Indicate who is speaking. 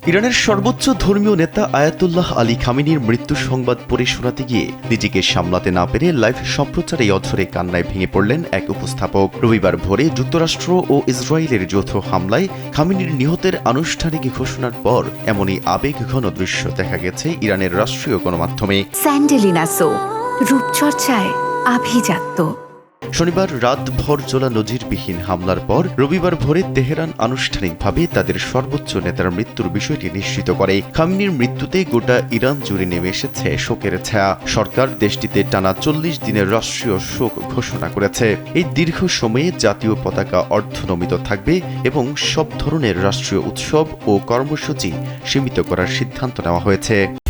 Speaker 1: ইরানের সর্বোচ্চ ধর্মীয় নেতা আয়াতুল্লাহ আলী খামেনির মৃত্যু সংবাদ পড়ে শোনাতে গিয়ে নিজেকে সামলাতে না পেরে লাইভ সম্প্রচারে অঝরে কান্নায় ভেঙে পড়লেন এক উপস্থাপক। রবিবার ভোরে যুক্তরাষ্ট্র ও ইসরায়েলের যৌথ হামলায় খামেনির নিহতের আনুষ্ঠানিক ঘোষণার পর এমনই আবেগঘন দৃশ্য দেখা গেছে ইরানের রাষ্ট্রীয় গণমাধ্যমে।
Speaker 2: স্যান্ডেলিনা সো, রূপচর্চায় আভিজাত্য।
Speaker 1: শনিবার রাতভর চলা নজিরবিহীন হামলার পর রবিবার ভোরে তেহরান আনুষ্ঠানিকভাবে তাদের সর্বোচ্চ নেতার মৃত্যুর বিষয়টি নিশ্চিত করে। খামেনির মৃত্যুতে গোটা ইরান জুড়ে নেমে এসেছে শোকের ছায়া। সরকার দেশটিতে টানা 40 দিনের রাষ্ট্রীয় শোক ঘোষণা করেছে। এই দীর্ঘ সময়ে জাতীয় পতাকা অর্ধনমিত থাকবে এবং সব ধরনের রাষ্ট্রীয় উৎসব ও কর্মসূচি সীমিত করার সিদ্ধান্ত নেওয়া হয়েছে।